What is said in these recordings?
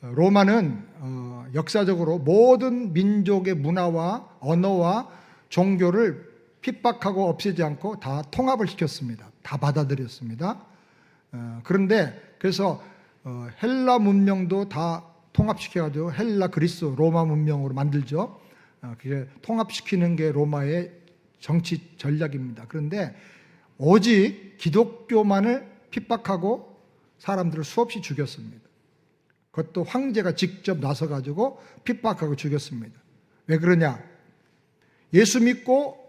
로마는 역사적으로 모든 민족의 문화와 언어와 종교를 핍박하고 없애지 않고 다 통합을 시켰습니다. 다 받아들였습니다. 그런데 그래서 헬라 문명도 다 통합시켜가지고 헬라 그리스 로마 문명으로 만들죠. 그게 통합시키는 게 로마의 정치 전략입니다. 그런데 오직 기독교만을 핍박하고 사람들을 수없이 죽였습니다. 그것도 황제가 직접 나서가지고 핍박하고 죽였습니다. 왜 그러냐? 예수 믿고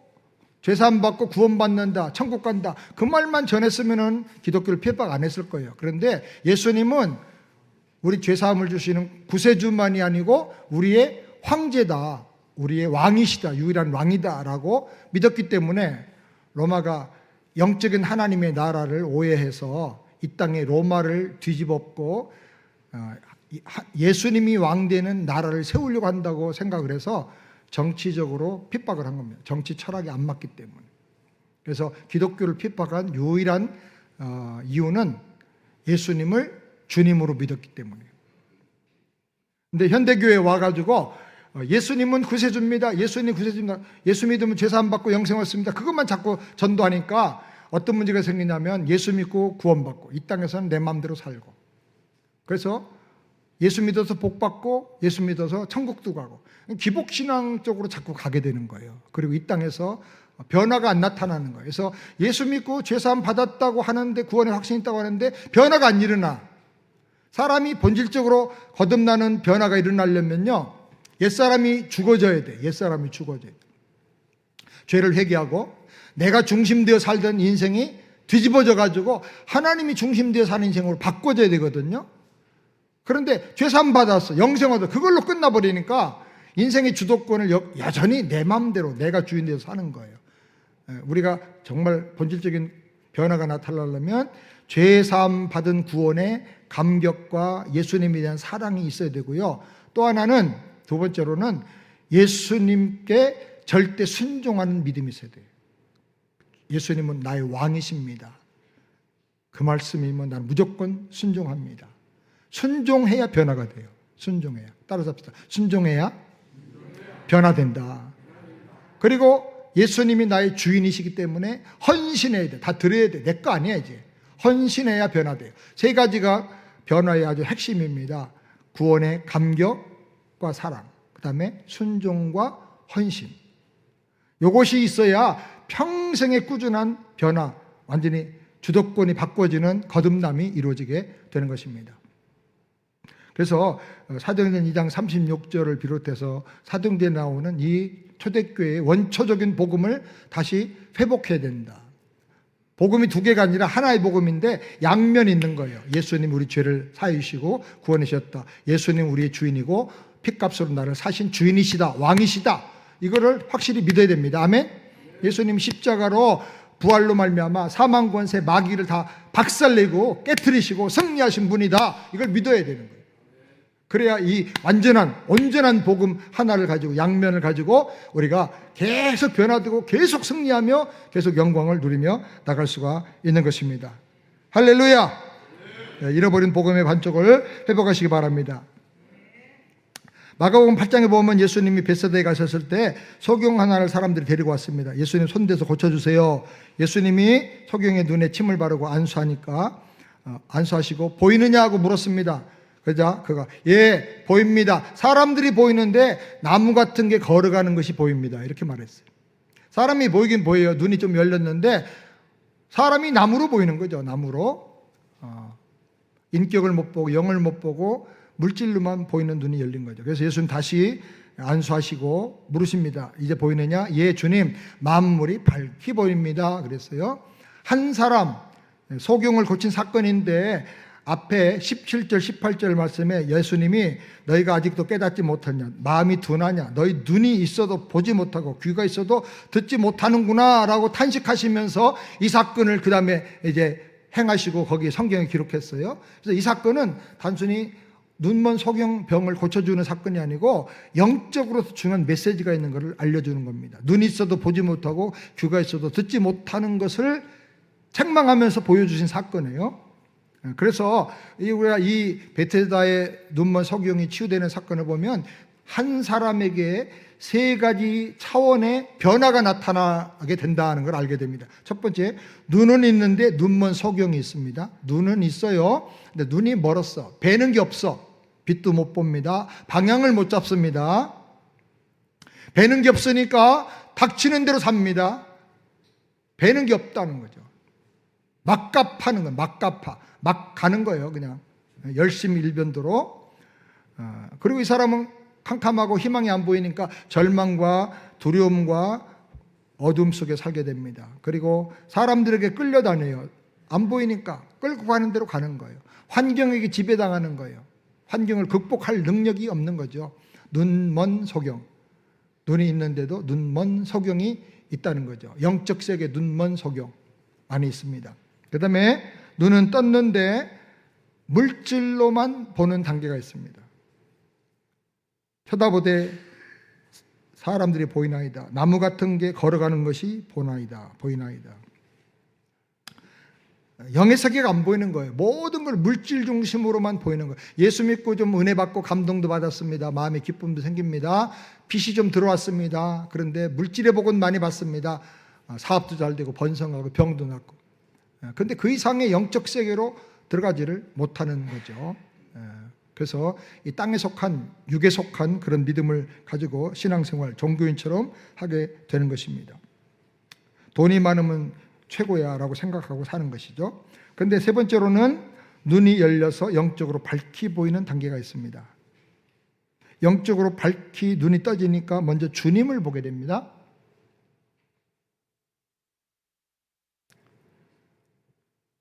죄사함 받고 구원받는다, 천국 간다, 그 말만 전했으면은 기독교를 핍박 안 했을 거예요. 그런데 예수님은 우리 죄사함을 주시는 구세주만이 아니고 우리의 황제다, 우리의 왕이시다, 유일한 왕이다라고 믿었기 때문에 로마가 영적인 하나님의 나라를 오해해서 이 땅에 로마를 뒤집었고 예수님이 왕되는 나라를 세우려고 한다고 생각을 해서 정치적으로 핍박을 한 겁니다. 정치 철학이 안 맞기 때문에. 그래서 기독교를 핍박한 유일한 이유는 예수님을 주님으로 믿었기 때문이에요. 근데 현대교회에 와가지고 예수님은 구세주입니다. 예수님 구세주입니다. 예수 믿으면 죄사함 받고 영생 얻습니다. 그것만 자꾸 전도하니까 어떤 문제가 생기냐면 예수 믿고 구원받고 이 땅에서는 내 마음대로 살고, 그래서 예수 믿어서 복 받고 예수 믿어서 천국도 가고 기복신앙 쪽으로 자꾸 가게 되는 거예요. 그리고 이 땅에서 변화가 안 나타나는 거예요. 그래서 예수 믿고 죄사함 받았다고 하는데, 구원의 확신이 있다고 하는데 변화가 안 일어나. 사람이 본질적으로 거듭나는 변화가 일어나려면요, 옛사람이 죽어져야 돼. 옛사람이 죽어져야 돼. 죄를 회개하고 내가 중심되어 살던 인생이 뒤집어져 가지고 하나님이 중심되어 사는 인생으로 바꿔져야 되거든요. 그런데 죄사함 받았어, 영생 얻어, 그걸로 끝나버리니까 인생의 주도권을 여전히 내 마음대로 내가 주인 되어서 사는 거예요. 우리가 정말 본질적인 변화가 나타나려면 죄사함 받은 구원의 감격과 예수님에 대한 사랑이 있어야 되고요. 또 하나는, 두 번째로는 예수님께 절대 순종하는 믿음이 있어야 돼요. 예수님은 나의 왕이십니다. 그 말씀이면 나는 무조건 순종합니다. 순종해야 변화가 돼요. 순종해야. 따라서 합시다. 순종해야 변화된다. 그리고 예수님이 나의 주인이시기 때문에 헌신해야 돼. 다 드려야 돼. 내 거 아니야 이제. 헌신해야 변화돼요. 세 가지가 변화의 아주 핵심입니다. 구원의 감격과 사랑, 그 다음에 순종과 헌신. 이것이 있어야 평생의 꾸준한 변화, 완전히 주도권이 바꿔지는 거듭남이 이루어지게 되는 것입니다. 그래서 사도행전 2장 36절을 비롯해서 사도행전에 나오는 이 초대교회의 원초적인 복음을 다시 회복해야 된다. 복음이 두 개가 아니라 하나의 복음인데 양면이 있는 거예요. 예수님 우리 죄를 사해 주시고 구원해 주셨다. 예수님 우리의 주인이고 핏값으로 나를 사신 주인이시다, 왕이시다. 이거를 확실히 믿어야 됩니다. 아멘. 예수님 십자가로 부활로 말미암아 사망 권세 마귀를 다 박살내고 깨트리시고 승리하신 분이다. 이걸 믿어야 되는 거예요. 그래야 이 완전한 온전한 복음 하나를 가지고, 양면을 가지고 우리가 계속 변화되고 계속 승리하며 계속 영광을 누리며 나갈 수가 있는 것입니다. 할렐루야. 잃어버린 복음의 반쪽을 회복하시기 바랍니다. 마가복음 8장에 보면 예수님이 벳사다에 가셨을 때 소경 하나를 사람들이 데리고 왔습니다. 예수님 손대서 고쳐주세요. 예수님이 소경의 눈에 침을 바르고 안수하니까 안수하시고 보이느냐 하고 물었습니다. 그러자 그가 예 보입니다. 사람들이 보이는데 나무 같은 게 걸어가는 것이 보입니다. 이렇게 말했어요. 사람이 보이긴 보여요. 눈이 좀 열렸는데 사람이 나무로 보이는 거죠. 나무로. 인격을 못 보고 영을 못 보고 물질로만 보이는 눈이 열린 거죠. 그래서 예수님 다시 안수하시고 물으십니다. 이제 보이느냐? 예 주님, 만물이 밝게 보입니다. 그랬어요. 한 사람, 소경을 고친 사건인데 앞에 17절 18절 말씀에 예수님이 너희가 아직도 깨닫지 못하냐, 마음이 둔하냐, 너희 눈이 있어도 보지 못하고 귀가 있어도 듣지 못하는구나 라고 탄식하시면서 이 사건을 그 다음에 이제 행하시고 거기 성경에 기록했어요. 그래서 이 사건은 단순히 눈먼 소경병을 고쳐주는 사건이 아니고 영적으로 중요한 메시지가 있는 것을 알려주는 겁니다. 눈이 있어도 보지 못하고 귀가 있어도 듣지 못하는 것을 책망하면서 보여주신 사건이에요. 그래서 우리가 이 베데스다의 눈먼 소경이 치유되는 사건을 보면 한 사람에게 세 가지 차원의 변화가 나타나게 된다는 걸 알게 됩니다. 첫 번째, 눈은 있는데 눈먼 소경이 있습니다. 눈은 있어요. 근데 눈이 멀었어. 뵈는 게 없어. 빛도 못 봅니다. 방향을 못 잡습니다. 뵈는 게 없으니까 닥치는 대로 삽니다. 뵈는 게 없다는 거죠. 막갑하는 거예요. 막갑하. 막 가는 거예요. 그냥 열심히 일변도로. 그리고 이 사람은 캄캄하고 희망이 안 보이니까 절망과 두려움과 어둠 속에 살게 됩니다. 그리고 사람들에게 끌려다녀요. 안 보이니까 끌고 가는 대로 가는 거예요. 환경에게 지배당하는 거예요. 환경을 극복할 능력이 없는 거죠. 눈먼 소경. 눈이 있는데도 눈먼 소경이 있다는 거죠. 영적 세계 눈먼 소경 많이 있습니다. 그 다음에 눈은 떴는데 물질로만 보는 단계가 있습니다. 쳐다보되 사람들이 보이나이다. 나무 같은 게 걸어가는 것이 보나이다. 영의 세계가 안 보이는 거예요. 모든 걸 물질 중심으로만 보이는 거예요. 예수 믿고 좀 은혜 받고 감동도 받았습니다. 마음의 기쁨도 생깁니다. 빚이 좀 들어왔습니다. 그런데 물질의 복은 많이 받습니다. 사업도 잘 되고 번성하고 병도 낫고. 그런데 그 이상의 영적 세계로 들어가지를 못하는 거죠. 그래서 이 땅에 속한, 육에 속한 그런 믿음을 가지고 신앙생활, 종교인처럼 하게 되는 것입니다. 돈이 많으면 최고야 라고 생각하고 사는 것이죠. 그런데 세 번째로는 눈이 열려서 영적으로 밝히 보이는 단계가 있습니다. 영적으로 밝히 눈이 떠지니까 먼저 주님을 보게 됩니다.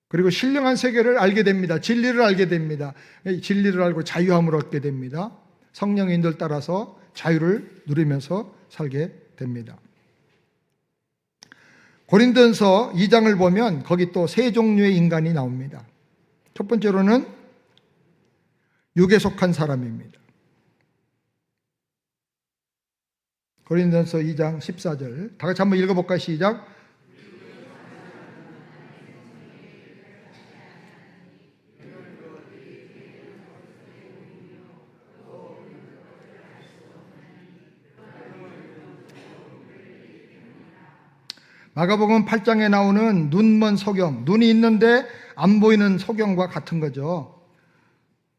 그리고 신령한 세계를 알게 됩니다. 진리를 알게 됩니다. 진리를 알고 자유함을 얻게 됩니다. 성령의 인도를 따라서 자유를 누리면서 살게 됩니다. 고린도전서 2장을 보면 거기 또 세 종류의 인간이 나옵니다. 첫 번째로는 육에 속한 사람입니다. 고린도전서 2장 14절 다 같이 한번 읽어볼까요? 시작. 마가복음 8장에 나오는 눈먼 소경, 눈이 있는데 안 보이는 소경과 같은 거죠.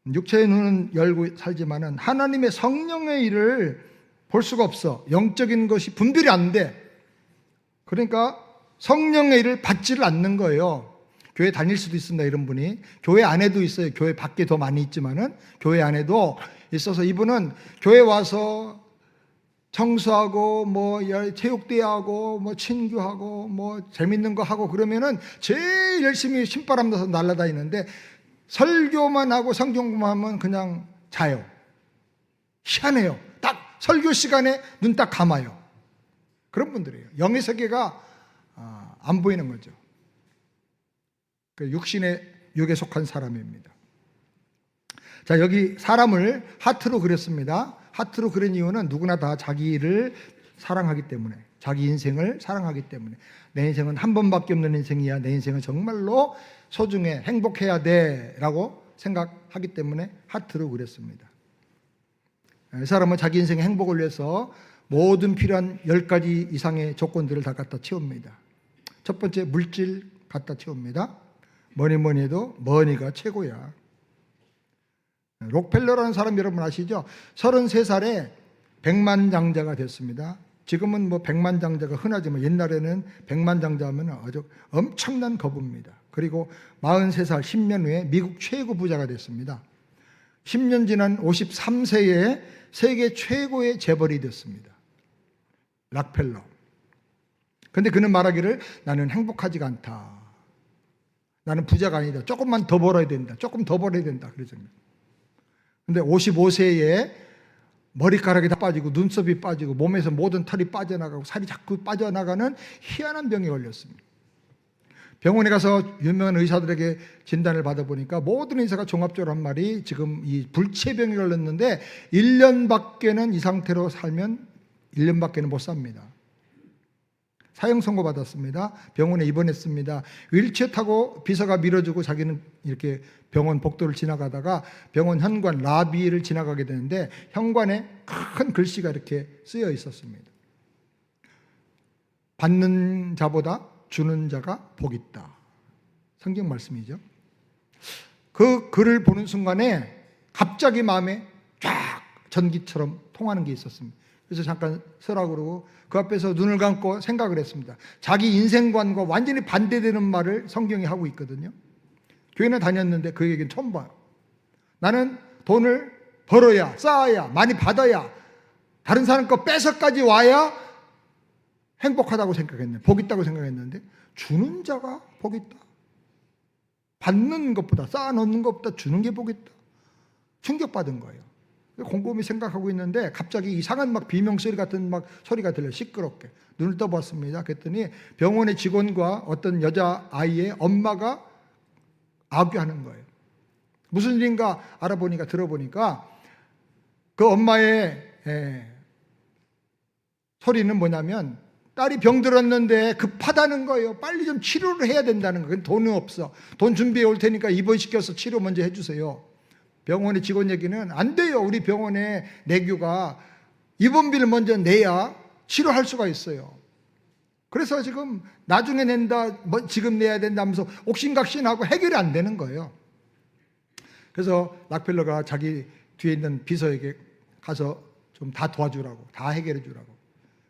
육체의 눈은 열고 살지만은 하나님의 성령의 일을 볼 수가 없어. 영적인 것이 분별이 안 돼. 그러니까 성령의 일을 받지를 않는 거예요. 교회 다닐 수도 있습니다, 이런 분이. 교회 안에도 있어요. 교회 밖에 더 많이 있지만은 교회 안에도 있어서 이분은 교회 와서 청소하고 뭐 체육대회하고 뭐 친교하고 뭐 재밌는 거 하고 그러면은 제일 열심히 신바람 나서 날아다니는데 설교만 하고 성경 공부하면 그냥 자요. 희한해요. 딱 설교 시간에 눈 딱 감아요. 그런 분들이에요. 영의 세계가 안 보이는 거죠. 그 육에 속한 사람입니다. 자, 여기 사람을 하트로 그렸습니다. 하트로 그린 이유는 누구나 다 자기를 사랑하기 때문에, 자기 인생을 사랑하기 때문에. 내 인생은 한 번밖에 없는 인생이야. 내 인생은 정말로 소중해, 행복해야 돼 라고 생각하기 때문에 하트로 그렸습니다. 이 사람은 자기 인생의 행복을 위해서 모든 필요한 10가지 이상의 조건들을 다 갖다 채웁니다. 첫 번째, 물질 갖다 채웁니다. 뭐니 해도 머니가 최고야. 록펠러라는 사람 여러분 아시죠? 33살에 백만장자가 됐습니다. 지금은 뭐 백만장자가 흔하지만 옛날에는 백만장자 하면 아주 엄청난 거부입니다. 그리고 43살 10년 후에 미국 최고 부자가 됐습니다. 10년 지난 53세에 세계 최고의 재벌이 됐습니다. 락펠러. 그런데 그는 말하기를 나는 행복하지가 않다. 나는 부자가 아니다. 조금만 더 벌어야 된다. 조금 더 벌어야 된다. 그러잖아요. 근데 55세에 머리카락이 다 빠지고 눈썹이 빠지고 몸에서 모든 털이 빠져나가고 살이 자꾸 빠져나가는 희한한 병에 걸렸습니다. 병원에 가서 유명한 의사들에게 진단을 받아보니까 모든 의사가 종합적으로 한 말이 지금 이 불치병에 걸렸는데 1년밖에는 이 상태로 살면 1년밖에는 못 삽니다. 사형 선고받았습니다. 병원에 입원했습니다. 휠체어 타고 비서가 밀어주고 자기는 이렇게 병원 복도를 지나가다가 병원 현관 라비를 지나가게 되는데 현관에 큰 글씨가 이렇게 쓰여 있었습니다. 받는 자보다 주는 자가 복이 있다. 성경 말씀이죠. 그 글을 보는 순간에 갑자기 마음에 쫙 전기처럼 통하는 게 있었습니다. 그래서 잠깐 서라 그러고 그 앞에서 눈을 감고 생각을 했습니다. 자기 인생관과 완전히 반대되는 말을 성경이 하고 있거든요. 교회는 다녔는데 그 얘기는 처음 봐요. 나는 돈을 벌어야, 쌓아야, 많이 받아야, 다른 사람 거 뺏어까지 와야 행복하다고 생각했는데, 복 있다고 생각했는데, 주는 자가 복 있다. 받는 것보다, 쌓아놓는 것보다 주는 게 복 있다. 충격받은 거예요. 곰곰이 생각하고 있는데 갑자기 이상한 막 비명소리 같은 막 소리가 들려요. 시끄럽게. 눈을 떠봤습니다. 그랬더니 병원의 직원과 어떤 여자아이의 엄마가 악유하는 거예요. 무슨 일인가 알아보니까, 들어보니까 그 엄마의 소리는 뭐냐면 딸이 병들었는데 급하다는 거예요. 빨리 좀 치료를 해야 된다는 거예요. 돈은 없어. 돈 준비해 올 테니까 입원시켜서 치료 먼저 해주세요. 병원의 직원 얘기는 안 돼요. 우리 병원의 내규가 입원비를 먼저 내야 치료할 수가 있어요. 그래서 지금 나중에 낸다, 뭐 지금 내야 된다면서 옥신각신하고 해결이 안 되는 거예요. 그래서 락펠러가 자기 뒤에 있는 비서에게 가서 좀 다 도와주라고, 다 해결해 주라고.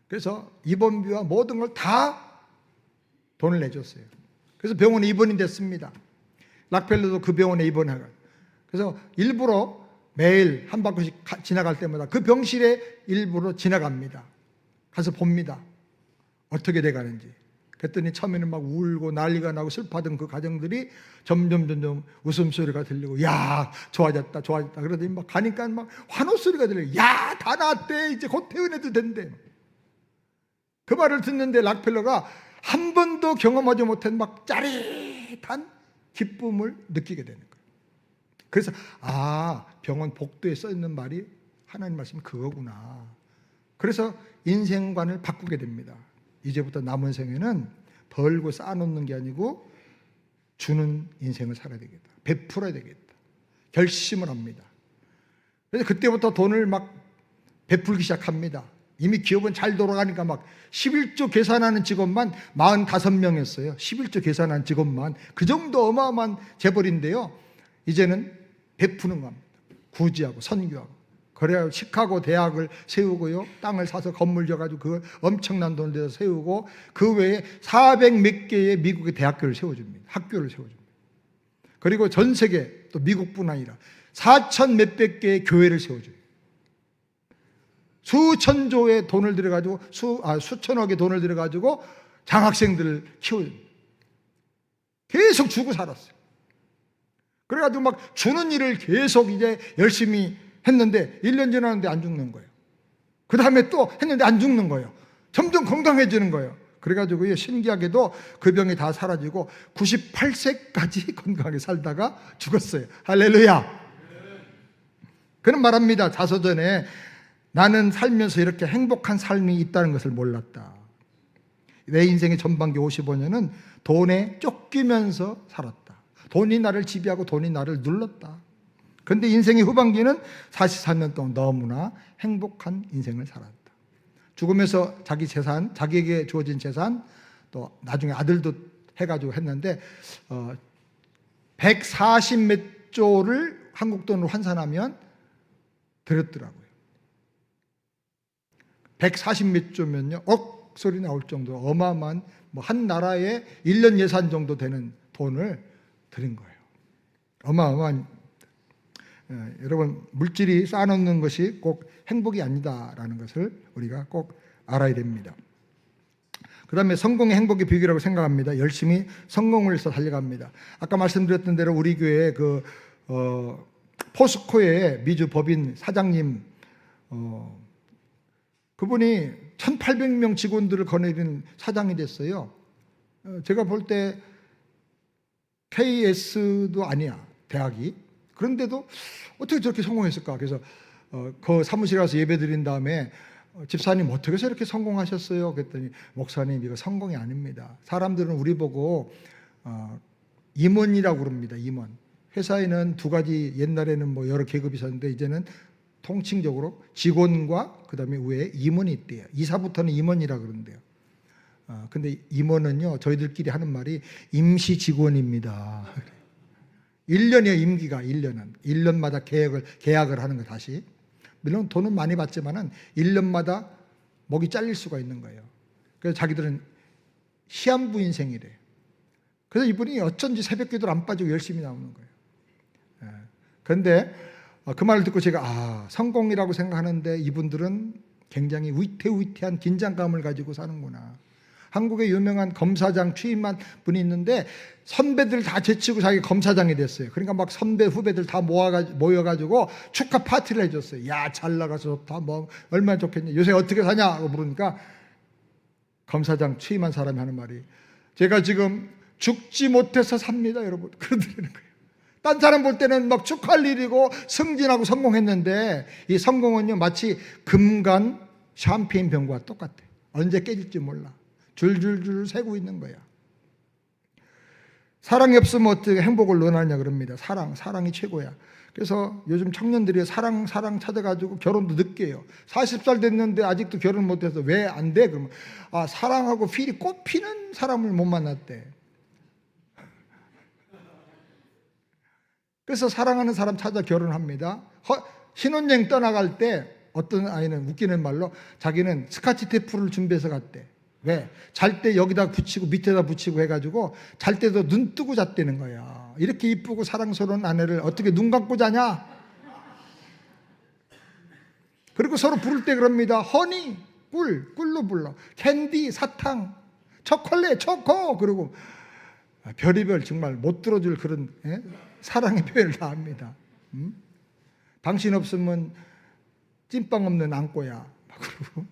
그래서 입원비와 모든 걸 다 돈을 내줬어요. 그래서 병원에 입원이 됐습니다. 락펠러도 그 병원에 입원하고. 그래서 일부러 매일 한 바퀴씩 지나갈 때마다 그 병실에 일부러 지나갑니다. 가서 봅니다. 어떻게 돼가는지. 그랬더니 처음에는 막 울고 난리가 나고 슬퍼하던 그 가정들이 점점 웃음소리가 들리고, 야, 좋아졌다. 그러더니 막 가니까 막 환호소리가 들려요. 야, 다 나았대. 이제 곧 퇴원해도 된대. 그 말을 듣는데 락펠러가 한 번도 경험하지 못한 막 짜릿한 기쁨을 느끼게 되는 거예요. 그래서 병원 복도에 써 있는 말이 하나님 말씀이 그거구나. 그래서 인생관을 바꾸게 됩니다. 이제부터 남은 생에는 벌고 쌓아놓는 게 아니고 주는 인생을 살아야 되겠다. 베풀어야 되겠다. 결심을 합니다. 그래서 그때부터 돈을 막 베풀기 시작합니다. 이미 기업은 잘 돌아가니까 막 11조 계산하는 직원만 45명이었어요. 11조 계산하는 직원만. 그 정도 어마어마한 재벌인데요. 이제는 베푸는 겁니다. 구제하고 선교하고. 그래야 시카고 대학을 세우고요. 땅을 사서 건물 져가지고 그걸 엄청난 돈을 내서 세우고 그 외에 400 몇 개의 미국의 대학교를 세워줍니다. 학교를 세워줍니다. 그리고 전 세계 또 미국뿐 아니라 4천 몇백 개의 교회를 세워줍니다. 수천조의 돈을 들여가지고 수천억의 돈을 들여가지고 장학생들을 키워줍니다. 계속 주고 살았어요. 그래가지고 막 주는 일을 계속 이제 열심히 했는데 1년 지났는데 안 죽는 거예요. 그 다음에 또 했는데 안 죽는 거예요. 점점 건강해지는 거예요. 그래가지고 신기하게도 그 병이 다 사라지고 98세까지 건강하게 살다가 죽었어요. 할렐루야. 그는 말합니다. 자서전에 나는 살면서 이렇게 행복한 삶이 있다는 것을 몰랐다. 내 인생의 전반기 55년은 돈에 쫓기면서 살았다. 돈이 나를 지배하고 돈이 나를 눌렀다. 그런데 인생의 후반기는 44년 동안 너무나 행복한 인생을 살았다. 죽으면서 자기 재산, 자기에게 주어진 재산, 또 나중에 아들도 해가지고 했는데 140 몇 조를 한국 돈으로 환산하면 들었더라고요. 140 몇 조면요, 억 소리 나올 정도로 어마어마한 한 나라의 1년 예산 정도 되는 돈을 드린 거예요. 어마어마한. 여러분, 물질이 쌓아놓는 것이 꼭 행복이 아니다라는 것을 우리가 꼭 알아야 됩니다. 그 다음에 성공의 행복의 비결이라고 생각합니다. 열심히 성공을 위해서 달려갑니다. 아까 말씀드렸던 대로 우리 교회 포스코의 미주 법인 사장님, 그분이 1,800명 직원들을 거느린 사장이 됐어요. 제가 볼 때 KS도 아니야, 대학이. 그런데도 어떻게 저렇게 성공했을까? 그래서 그 사무실에 가서 예배 드린 다음에 집사님 어떻게 해서 이렇게 성공하셨어요? 그랬더니 목사님 이거 성공이 아닙니다. 사람들은 우리 보고 임원이라고 그럽니다. 임원. 회사에는 두 가지, 옛날에는 뭐 여러 계급이 있었는데 이제는 통칭적으로 직원과 그다음에 위에 임원이 있대요. 이사부터는 임원이라 그러는데요. 근데 임원은요, 저희들끼리 하는 말이 임시 직원입니다. 1년이에요, 임기가. 1년은 1년마다 계약을 하는 거. 다시 물론 돈은 많이 받지만은 1년마다 목이 잘릴 수가 있는 거예요. 그래서 자기들은 시한부 인생이래. 그래서 이분이 어쩐지 새벽기도를 안 빠지고 열심히 나오는 거예요. 그런데 그 말을 듣고 제가 성공이라고 생각하는데 이분들은 굉장히 위태위태한 긴장감을 가지고 사는구나. 한국에 유명한 검사장 취임한 분이 있는데 선배들 다 제치고 자기 검사장이 됐어요. 그러니까 막 선배 후배들 다 모여가지고 축하 파티를 해줬어요. 야, 잘 나가서 좋다, 뭐 얼마나 좋겠냐, 요새 어떻게 사냐고 물으니까 검사장 취임한 사람이 하는 말이, 제가 지금 죽지 못해서 삽니다 여러분. 그러더라는 거예요. 딴 사람 볼 때는 막 축하할 일이고 승진하고 성공했는데 이 성공은요 마치 금간 샴페인 병과 똑같아. 언제 깨질지 몰라. 줄줄줄 새고 있는 거야. 사랑이 없으면 어떻게 행복을 논하냐 그럽니다. 사랑이 최고야. 그래서 요즘 청년들이 사랑 찾아가지고 결혼도 늦게 해요. 40살 됐는데 아직도 결혼 못해서 왜 안 돼? 그러면 사랑하고 필이 꽃피는 사람을 못 만났대. 그래서 사랑하는 사람 찾아 결혼합니다. 신혼여행 떠나갈 때 어떤 아이는 웃기는 말로 자기는 스카치 테이프를 준비해서 갔대. 왜? 잘 때 여기다 붙이고 밑에다 붙이고 해가지고 잘 때도 눈 뜨고 잤다는 거야. 이렇게 이쁘고 사랑스러운 아내를 어떻게 눈 감고 자냐? 그리고 서로 부를 때 그럽니다. 허니, 꿀로 불러. 캔디, 사탕, 초콜릿, 초코. 그리고 별의별 정말 못 들어줄 그런 사랑의 표현을 다 합니다. 당신 없으면 찐빵 없는 안고야. 그러고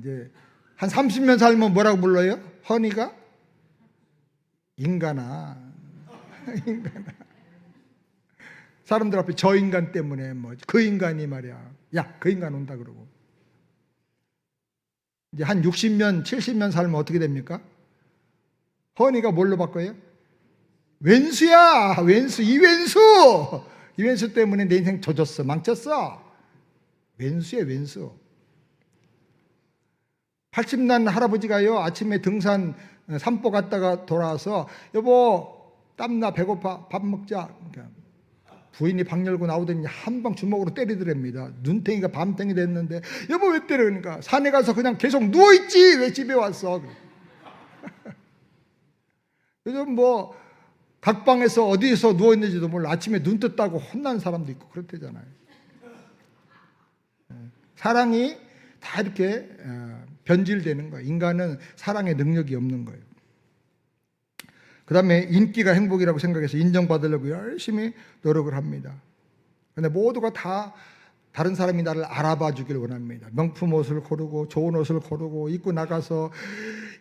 이제 한 30년 살면 뭐라고 불러요? 허니가? 인간아. 사람들 앞에 저 인간 때문에 뭐 그 인간이 말이야. 야, 그 인간 온다 그러고. 이제 한 60년, 70년 살면 어떻게 됩니까? 허니가 뭘로 바꿔요? 왼수야, 왼수, 이왼수 때문에 내 인생 젖었어, 망쳤어. 왼수야, 왼수. 80난 할아버지가요, 아침에 등산 산보 갔다가 돌아와서 여보, 땀나, 배고파, 밥 먹자. 그러니까 부인이 방 열고 나오더니 한 방 주먹으로 때리더랍니다. 눈탱이가 밤탱이 됐는데 여보 왜 때려? 그러니까 산에 가서 그냥 계속 누워있지 왜 집에 왔어? 요즘 뭐 각방에서 어디에서 누워있는지도 몰라. 아침에 눈 떴다고 혼난 사람도 있고 그렇대잖아요. 사랑이 다 이렇게 변질되는 거예요. 인간은 사랑의 능력이 없는 거예요. 그 다음에 인기가 행복이라고 생각해서 인정받으려고 열심히 노력을 합니다. 그런데 모두가 다 다른 사람이 나를 알아봐 주길 원합니다. 명품 옷을 고르고 좋은 옷을 고르고 입고 나가서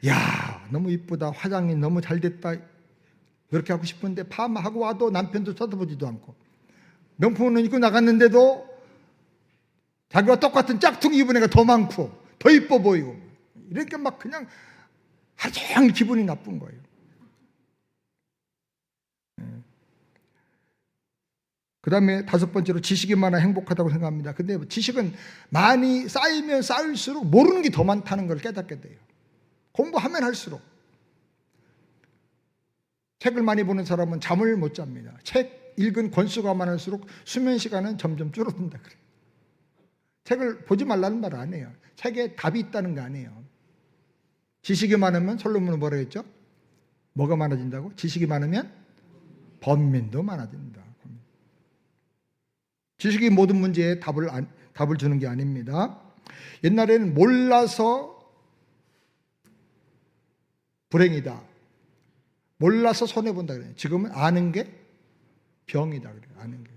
야, 너무 이쁘다, 화장이 너무 잘 됐다, 이렇게 하고 싶은데 파마하고 와도 남편도 쳐다보지도 않고, 명품은 입고 나갔는데도 자기와 똑같은 짝퉁이 입은 애가 더 많고 더 이뻐 보이고, 이렇게 막 그냥 하루 종일 기분이 나쁜 거예요. 그 다음에 다섯 번째로 지식이 많아 행복하다고 생각합니다. 근데 지식은 많이 쌓이면 쌓일수록 모르는 게 더 많다는 걸 깨닫게 돼요. 공부하면 할수록. 책을 많이 보는 사람은 잠을 못 잡니다. 책 읽은 권수가 많을수록 수면 시간은 점점 줄어든다 그래요. 책을 보지 말라는 말 안 해요. 책에 답이 있다는 거 아니에요. 지식이 많으면 솔로몬은 뭐라 했죠? 뭐가 많아진다고? 지식이 많으면 번민도 많아진다. 지식이 모든 문제에 답을 주는 게 아닙니다. 옛날에는 몰라서 불행이다, 몰라서 손해본다 그래요. 지금은 아는 게 병이다 그래요. 아는 게.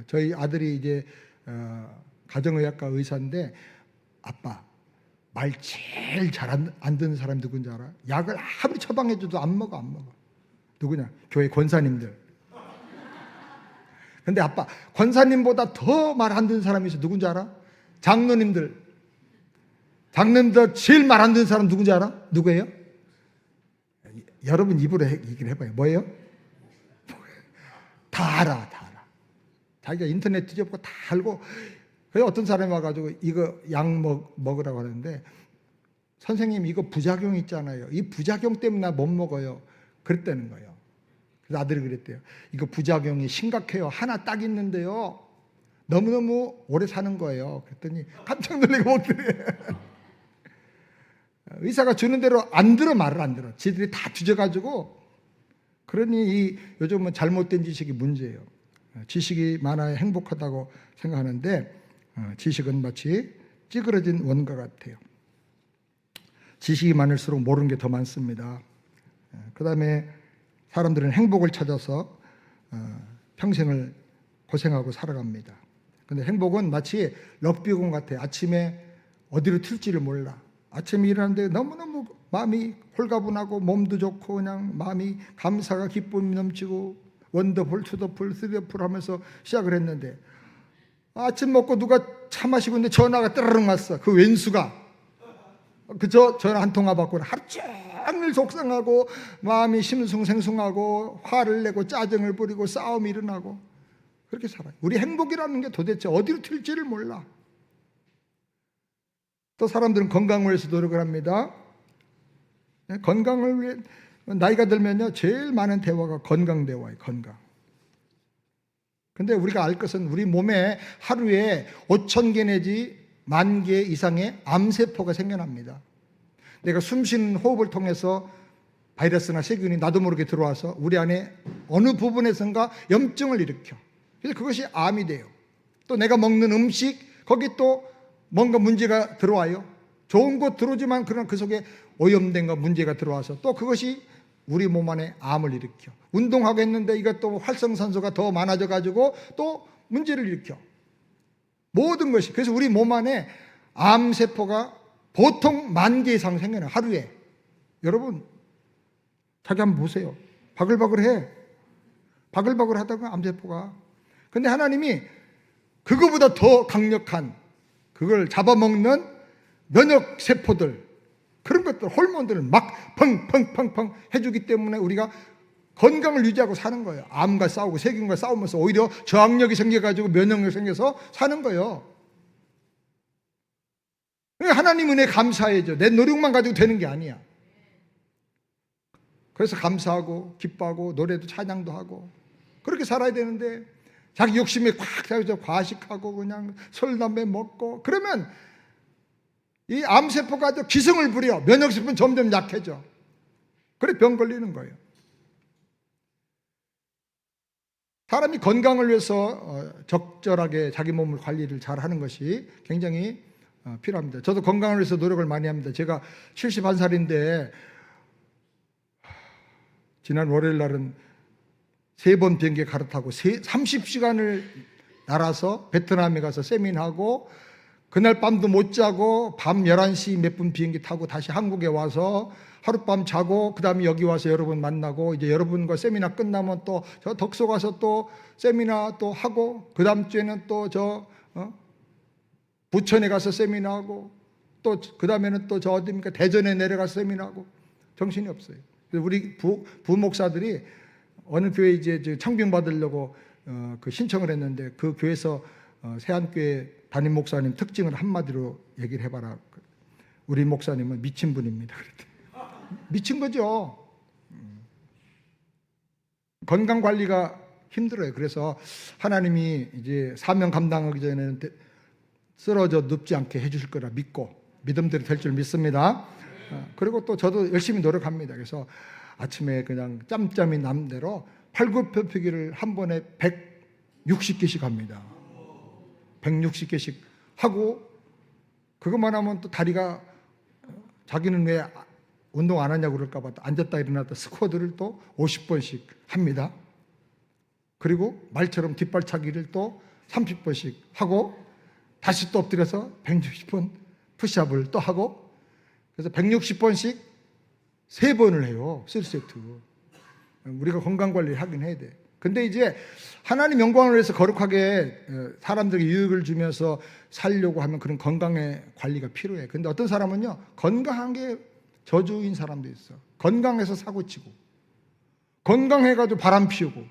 저희 아들이 이제 가정의학과 의사인데, 아빠 말 제일 잘 안 듣는 사람이 누군지 알아? 약을 아무리 처방해줘도 안 먹어. 누구냐? 교회 권사님들. 근데 아빠, 권사님보다 더 말 안 듣는 사람이 있어. 누군지 알아? 장로님들 제일 말 안 듣는 사람 누군지 알아? 누구예요? 여러분 입으로 얘기를 해봐요. 뭐예요? 다 알아. 자기가 인터넷 뒤져보고 다 알고. 그래서 어떤 사람이 와가지고 이거 약 먹으라고 하는데, 선생님 이거 부작용 있잖아요. 이 부작용 때문에 나 못 먹어요. 그랬다는 거예요. 그래서 아들이 그랬대요. 이거 부작용이 심각해요. 하나 딱 있는데요. 너무너무 오래 사는 거예요. 그랬더니 깜짝 놀라고 먹더래. 의사가 주는 대로 안 들어, 말을 안 들어. 지들이 다 뒤져가지고. 그러니 요즘은 잘못된 지식이 문제예요. 지식이 많아야 행복하다고 생각하는데 지식은 마치 찌그러진 원과 같아요. 지식이 많을수록 모르는 게 더 많습니다. 그 다음에 사람들은 행복을 찾아서 평생을 고생하고 살아갑니다. 근데 행복은 마치 럭비공 같아요. 아침에 어디로 튈지를 몰라. 아침에 일어나는데 너무너무 마음이 홀가분하고 몸도 좋고 그냥 마음이 감사가 기쁨이 넘치고 원더풀, 투더풀, 쓰리더풀 하면서 시작을 했는데, 아침 먹고 누가 차 마시고 있는데 전화가 따르릉 왔어. 그 왼수가 그저 전화 한 통화 받고 하루 종일 속상하고 마음이 심숭생숭하고 화를 내고 짜증을 부리고 싸움이 일어나고 그렇게 살아요. 우리 행복이라는 게 도대체 어디로 튈지를 몰라. 또 사람들은 건강을 위해서 노력을 합니다. 건강을 위해 나이가 들면요 제일 많은 대화가 건강 대화예요. 건강. 근데 우리가 알 것은 우리 몸에 하루에 5,000개 내지 10,000개 이상의 암세포가 생겨납니다. 내가 숨쉬는 호흡을 통해서 바이러스나 세균이 나도 모르게 들어와서 우리 안에 어느 부분에선가 염증을 일으켜. 그래서 그것이 암이 돼요. 또 내가 먹는 음식, 거기 또 뭔가 문제가 들어와요. 좋은 것 들어오지만 그러나 그 속에 오염된 거 문제가 들어와서 또 그것이 우리 몸 안에 암을 일으켜. 운동하고 했는데 이것도 활성산소가 더 많아져 가지고 또 문제를 일으켜. 모든 것이. 그래서 우리 몸 안에 암세포가 보통 10,000개 이상 생겨나요. 하루에. 여러분 자기 한번 보세요. 바글바글해. 바글바글 하다가 암세포가. 근데 하나님이 그거보다 더 강력한 그걸 잡아먹는 면역세포들, 그런 것들, 호르몬들을 막 펑펑펑펑 해주기 때문에 우리가 건강을 유지하고 사는 거예요. 암과 싸우고 세균과 싸우면서 오히려 저항력이 생겨가지고 면역력이 생겨서 사는 거예요. 하나님 은혜 감사해야죠. 내 노력만 가지고 되는 게 아니야. 그래서 감사하고 기뻐하고 노래도 찬양도 하고 그렇게 살아야 되는데 자기 욕심에 꽉 차서 과식하고 그냥 술 담배 먹고 그러면 이 암세포가 기승을 부려. 면역세포는 점점 약해져. 그래 병 걸리는 거예요. 사람이 건강을 위해서 적절하게 자기 몸을 관리를 잘 하는 것이 굉장히 필요합니다. 저도 건강을 위해서 노력을 많이 합니다. 제가 71살인데 지난 월요일 날은 3번 비행기 갈아타고 30시간을 날아서 베트남에 가서 세미나하고 그날 밤도 못 자고 밤 11시 몇 분 비행기 타고 다시 한국에 와서 하룻밤 자고 그 다음에 여기 와서 여러분 만나고 이제 여러분과 세미나 끝나면 또 저 덕소 가서 또 세미나 또 하고 그 다음 주에는 또 저 부천에 가서 세미나하고 또 그 다음에는 또 저 어디입니까 대전에 내려가서 세미나하고 정신이 없어요. 그래서 우리 부목사들이 어느 교회 이제 청빙 받으려고 그 신청을 했는데 그 교회에서 세안교회 담임 목사님 특징을 한마디로 얘기를 해봐라. 우리 목사님은 미친 분입니다. 미친 거죠. 건강 관리가 힘들어요. 그래서 하나님이 이제 사명 감당하기 전에는 쓰러져 눕지 않게 해주실 거라 믿고 믿음대로 될 줄 믿습니다. 그리고 또 저도 열심히 노력합니다. 그래서 아침에 그냥 짬짬이 남대로 팔굽혀펴기를 한 번에 160개씩 합니다. 160개씩 하고 그것만 하면 또 다리가 자기는 왜 운동 안 하냐고 그럴까 봐 앉았다 일어났다 스쿼트를 또 50번씩 합니다. 그리고 말처럼 뒷발차기를 또 30번씩 하고 다시 또 엎드려서 160번 푸시업을 또 하고 그래서 160번씩 3번을 해요. 3세트. 우리가 건강관리를 하긴 해야 돼. 근데 이제 하나님 영광을 위해서 거룩하게 사람들에게 유익을 주면서 살려고 하면 그런 건강의 관리가 필요해. 근데 어떤 사람은요, 건강한 게 저주인 사람도 있어. 건강해서 사고치고, 건강해가지고 바람 피우고.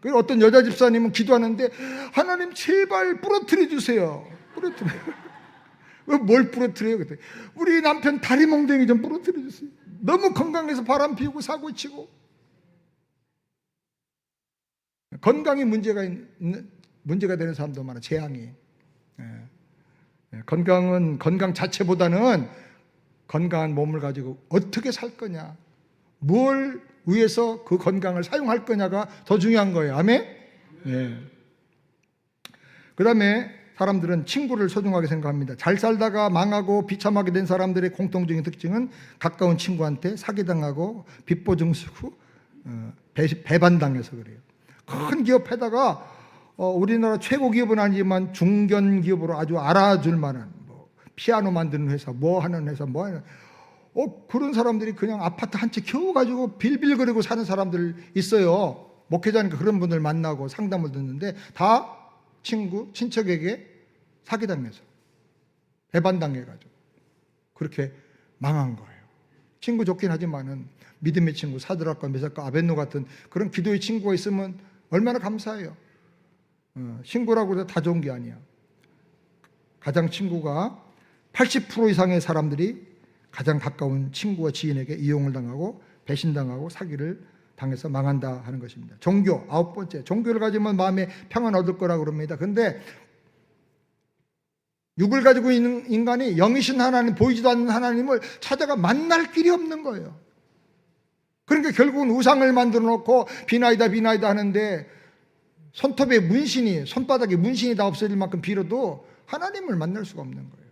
그리고 어떤 여자 집사님은 기도하는데, 하나님 제발 부러뜨려 주세요. 부러뜨려. 왜 뭘 부러뜨려요? 그때 우리 남편 다리 몽둥이 좀 부러뜨려 주세요. 너무 건강해서 바람 피우고 사고치고. 건강이 문제가 되는 사람도 많아. 재앙이. 건강은 건강 자체보다는 건강한 몸을 가지고 어떻게 살 거냐, 뭘 위해서 그 건강을 사용할 거냐가 더 중요한 거예요. 아멘? 네. 그 다음에 사람들은 친구를 소중하게 생각합니다. 잘 살다가 망하고 비참하게 된 사람들의 공통적인 특징은 가까운 친구한테 사기당하고 빚보증 쓰고 배반당해서 그래요. 큰 기업에다가 우리나라 최고 기업은 아니지만 중견 기업으로 아주 알아줄 만한 피아노 만드는 회사, 뭐 하는 회사, 뭐 하는 그런 사람들이 그냥 아파트 한 채 겨우 가지고 빌빌거리고 사는 사람들 있어요. 목회자니까 그런 분들 만나고 상담을 듣는데 다 친구, 친척에게 사기당해서 배반당해가지고 그렇게 망한 거예요. 친구 좋긴 하지만은 믿음의 친구, 사드락과 메삭과 아벳노 같은 그런 기도의 친구가 있으면 얼마나 감사해요. 친구라고 해서 다 좋은 게 아니야. 가장 친구가 80% 이상의 사람들이 가장 가까운 친구와 지인에게 이용을 당하고 배신당하고 사기를 당해서 망한다 하는 것입니다. 종교, 9번째. 종교를 가지면 마음에 평안 얻을 거라고 그럽니다. 근데 육을 가지고 있는 인간이 영이신 하나님, 보이지도 않는 하나님을 찾아가 만날 길이 없는 거예요. 그러니까 결국은 우상을 만들어 놓고 비나이다 비나이다 하는데 손톱에 문신이, 손바닥에 문신이 다 없어질 만큼 빌어도 하나님을 만날 수가 없는 거예요.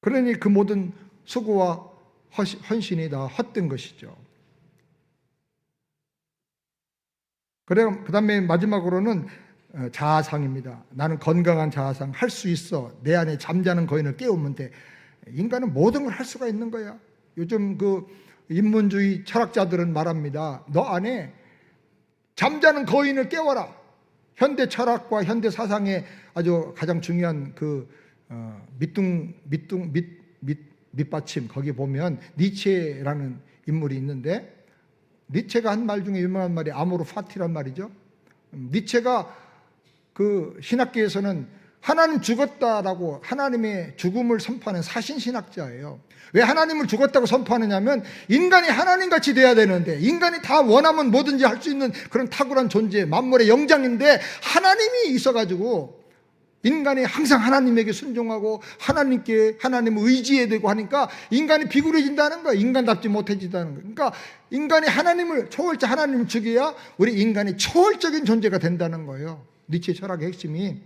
그러니 그 모든 수고와 헌신이 다 헛된 것이죠. 그래, 그 다음에 마지막으로는 자아상입니다. 나는 건강한 자아상, 할 수 있어. 내 안에 잠자는 거인을 깨우면 돼. 인간은 모든 걸 할 수가 있는 거야. 요즘 그 인문주의 철학자들은 말합니다. 너 안에 잠자는 거인을 깨워라. 현대 철학과 현대 사상의 아주 가장 중요한 그 밑받침, 거기 보면 니체라는 인물이 있는데, 니체가 한 말 중에 유명한 말이 아모르 파티란 말이죠. 니체가 그 신학계에서는 하나님 죽었다라고 하나님의 죽음을 선포하는 사신신학자예요. 왜 하나님을 죽었다고 선포하느냐면 인간이 하나님같이 돼야 되는데, 인간이 다 원하면 뭐든지 할 수 있는 그런 탁월한 존재, 만물의 영장인데 하나님이 있어가지고 인간이 항상 하나님에게 순종하고 하나님을 의지해야 되고 하니까 인간이 비굴해진다는 거예요. 인간답지 못해진다는 거예요. 그러니까 인간이 초월자 하나님을 죽여야 우리 인간이 초월적인 존재가 된다는 거예요. 니체 철학의 핵심이.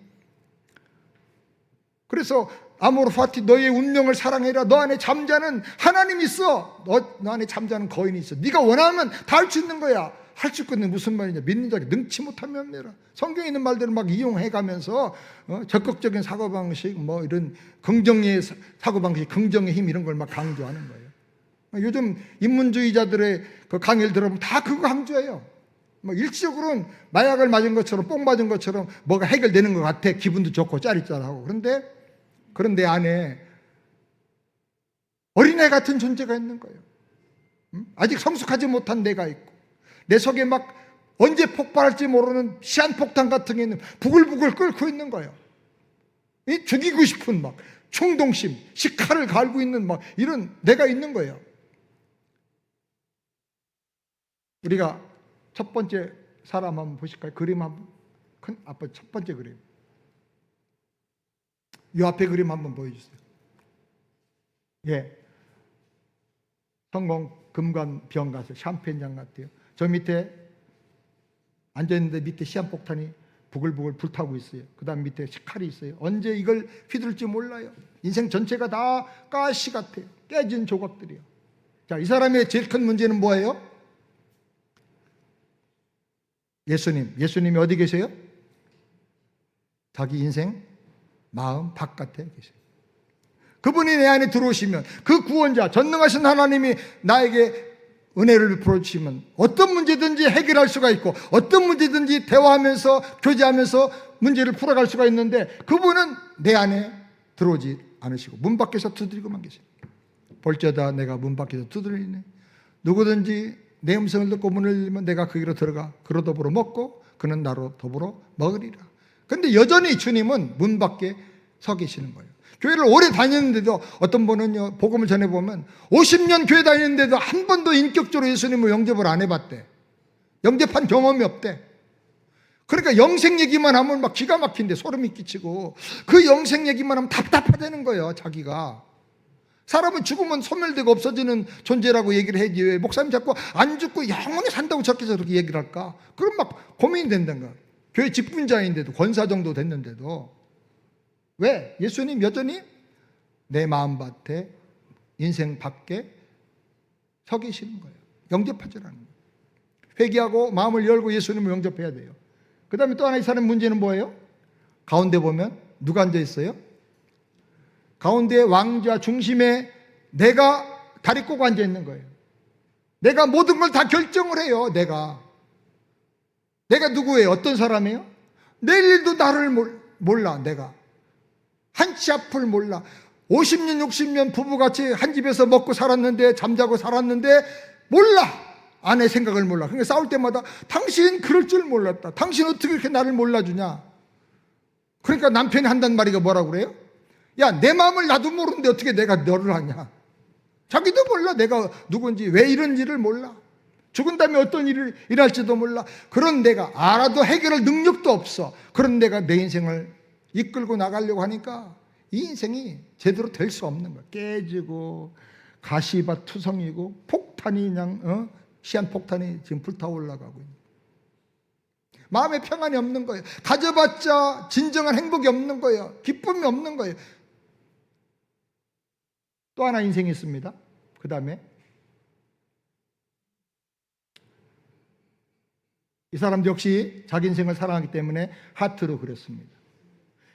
그래서 아모르 파티, 너의 운명을 사랑해라. 너 안에 잠자는 하나님이 있어. 너 안에 잠자는 거인이 있어. 네가 원하면 다 할 수 있는 거야. 할 수 있거든. 무슨 말이냐. 믿는 자에게 능치 못하면 매라. 성경에 있는 말들을 막 이용해가면서 적극적인 사고방식, 뭐 이런 긍정의 사고방식, 긍정의 힘 이런 걸 막 강조하는 거예요. 요즘 인문주의자들의 그 강의를 들어보면 다 그거 강조해요. 뭐 일시적으로는 마약을 맞은 것처럼, 뽕 맞은 것처럼 뭐가 해결되는 것 같아. 기분도 좋고 짜릿짜릿하고. 그런 내 안에 어린애 같은 존재가 있는 거예요. 아직 성숙하지 못한 내가 있고, 내 속에 막 언제 폭발할지 모르는 시한폭탄 같은 게 있는, 부글부글 끓고 있는 거예요. 죽이고 싶은 막 충동심, 식칼을 갈고 있는 막 이런 내가 있는 거예요. 우리가 첫 번째 사람 한번 보실까요? 그림 한번. 첫 번째 그림. 이 앞에 그림 한번 보여주세요. 예. 성공 금관병 가서 샴페인잔 같아요. 저 밑에 앉아있는데 밑에 시한폭탄이 부글부글 불타고 있어요. 그 다음 밑에 칼이 있어요. 언제 이걸 휘둘지 몰라요. 인생 전체가 다 가시 같아요. 깨진 조각들이요. 자, 이 사람의 제일 큰 문제는 뭐예요? 예수님이 어디 계세요? 자기 인생 마음 바깥에 계세요. 그분이 내 안에 들어오시면 그 구원자, 전능하신 하나님이 나에게 은혜를 베풀어 주시면 어떤 문제든지 해결할 수가 있고 어떤 문제든지 대화하면서 교제하면서 문제를 풀어갈 수가 있는데 그분은 내 안에 들어오지 않으시고 문 밖에서 두드리고만 계십니다. 볼지어다 내가 문 밖에서 두드리네. 누구든지 내 음성을 듣고 문을 열면 내가 거기로 들어가 그로 더불어 먹고 그는 나로 더불어 먹으리라. 그런데 여전히 주님은 문 밖에 서 계시는 거예요. 교회를 오래 다녔는데도 어떤 분은요 복음을 전해보면 50년 교회 다녔는데도 한 번도 인격적으로 예수님을 영접을 안 해봤대. 영접한 경험이 없대. 그러니까 영생 얘기만 하면 막 기가 막힌데 소름이 끼치고 그 영생 얘기만 하면 답답하다는 거예요. 자기가 사람은 죽으면 소멸되고 없어지는 존재라고 얘기를 해야지 왜 목사님 자꾸 안 죽고 영원히 산다고 저렇게 저렇게 얘기를 할까? 그럼 막 고민이 된다는 거야. 교회 직분자인데도 권사 정도 됐는데도 왜? 예수님 여전히 내 마음밭에 인생 밖에 서 계시는 거예요. 영접하지 않는 거예요. 회개하고 마음을 열고 예수님을 영접해야 돼요. 그 다음에 또 하나 이 사람 문제는 뭐예요? 가운데 보면 누가 앉아 있어요? 가운데 왕좌 중심에 내가 다리 꼬고 앉아 있는 거예요. 내가 모든 걸 다 결정을 해요. 내가 누구예요? 어떤 사람이에요? 내일도 나를 몰라. 내가 한 치 앞을 몰라. 50년 60년 부부같이 한 집에서 먹고 살았는데 잠자고 살았는데 몰라. 아내 생각을 몰라. 그러니까 싸울 때마다 당신 그럴 줄 몰랐다. 당신 어떻게 이렇게 나를 몰라주냐. 그러니까 남편이 한단 말이가 뭐라고 그래요? 야, 내 마음을 나도 모르는데 어떻게 내가 너를 하냐. 자기도 몰라. 내가 누군지 왜 이런지를 몰라. 죽은 다음에 어떤 일을 일할지도 몰라. 그런 내가 알아도 해결할 능력도 없어. 그런 내가 내 인생을 이끌고 나가려고 하니까 이 인생이 제대로 될 수 없는 거야. 깨지고 가시밭 투성이고 폭탄이 그냥 시한폭탄이 지금 불타올라가고 있는 거예요. 마음에 평안이 없는 거예요. 가져봤자 진정한 행복이 없는 거예요. 기쁨이 없는 거예요. 또 하나 인생이 있습니다. 그 다음에 이 사람도 역시 자기 인생을 사랑하기 때문에 하트로 그렸습니다.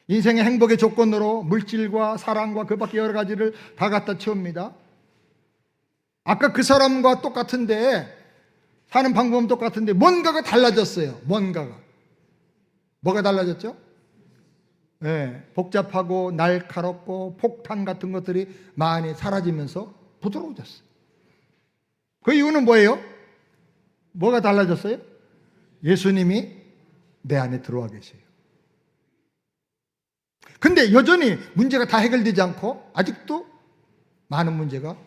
인생의 행복의 조건으로 물질과 사랑과 그 밖에 여러 가지를 다 갖다 채웁니다. 아까 그 사람과 똑같은데 사는 방법은 똑같은데 뭔가가 달라졌어요. 뭐가 달라졌죠? 네, 복잡하고 날카롭고 폭탄 같은 것들이 많이 사라지면서 부드러워졌어요. 그 이유는 뭐예요? 뭐가 달라졌어요? 예수님이 내 안에 들어와 계세요. 근데 여전히 문제가 다 해결되지 않고 아직도 많은 문제가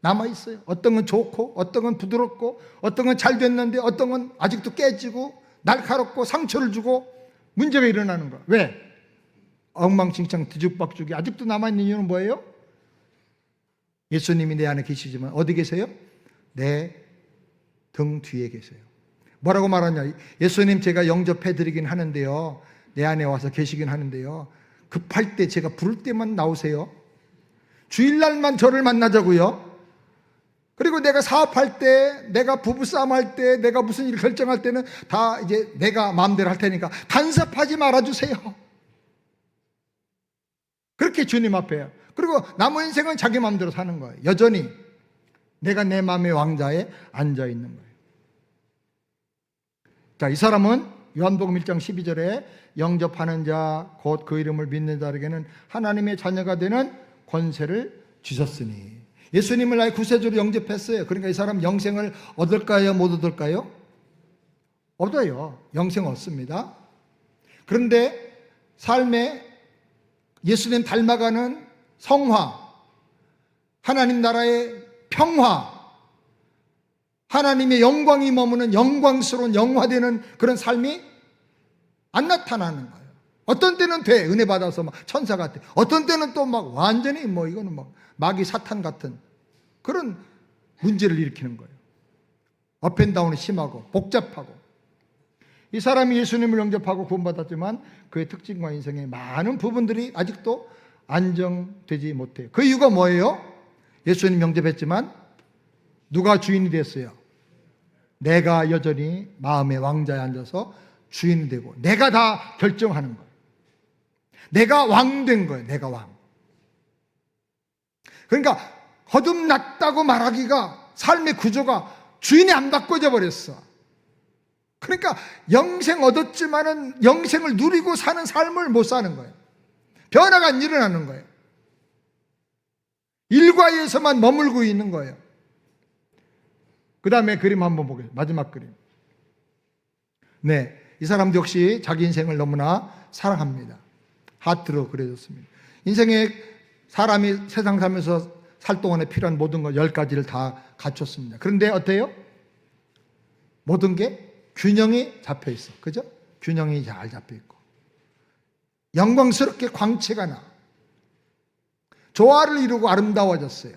남아있어요. 어떤 건 좋고 어떤 건 부드럽고 어떤 건 잘 됐는데 어떤 건 아직도 깨지고 날카롭고 상처를 주고 문제가 일어나는 거야. 왜? 엉망진창 뒤죽박죽이 아직도 남아있는 이유는 뭐예요? 예수님이 내 안에 계시지만 어디 계세요? 내 등 뒤에 계세요. 뭐라고 말하냐? 예수님 제가 영접해드리긴 하는데요. 내 안에 와서 계시긴 하는데요. 급할 때 제가 부를 때만 나오세요. 주일날만 저를 만나자고요. 그리고 내가 사업할 때, 내가 부부싸움할 때, 내가 무슨 일 결정할 때는 다 이제 내가 마음대로 할 테니까 간섭하지 말아주세요. 그렇게 주님 앞에요. 그리고 남은 인생은 자기 마음대로 사는 거예요. 여전히 내가 내 마음의 왕자에 앉아 있는 거예요. 자, 이 사람은 요한복음 1장 12절에 영접하는 자, 곧 그 이름을 믿는 자에게는 하나님의 자녀가 되는 권세를 주셨으니. 예수님을 나의 구세주로 영접했어요. 그러니까 이 사람 영생을 얻을까요? 못 얻을까요? 얻어요. 영생 얻습니다. 그런데 삶에 예수님 닮아가는 성화, 하나님 나라의 평화, 하나님의 영광이 머무는 영광스러운 영화되는 그런 삶이 안 나타나는 거예요. 어떤 때는 돼. 은혜 받아서 막 천사 같아. 어떤 때는 또 막 완전히 뭐 이거는 막 마귀 사탄 같은 그런 문제를 일으키는 거예요. 업앤다운이 심하고 복잡하고. 이 사람이 예수님을 영접하고 구원받았지만 그의 특징과 인생의 많은 부분들이 아직도 안정되지 못해요. 그 이유가 뭐예요? 예수님 영접했지만 누가 주인이 됐어요? 내가 여전히 마음의 왕자에 앉아서 주인이 되고 내가 다 결정하는 거예요. 내가 왕 된 거예요. 내가 왕. 그러니까 거듭났다고 말하기가 삶의 구조가 주인이 안 바꿔져 버렸어. 그러니까 영생 얻었지만은 영생을 누리고 사는 삶을 못 사는 거예요. 변화가 안 일어나는 거예요. 일과에서만 머물고 있는 거예요. 그 다음에 그림 한번 보겠습니다. 마지막 그림. 네, 이 사람도 역시 자기 인생을 너무나 사랑합니다. 하트로 그려졌습니다. 인생에 사람이 세상 살면서 살 동안에 필요한 모든 것 10가지를 다 갖췄습니다. 그런데 어때요? 모든 게 균형이 잡혀 있어. 그죠? 균형이 잘 잡혀 있고 영광스럽게 광채가 나. 조화를 이루고 아름다워졌어요.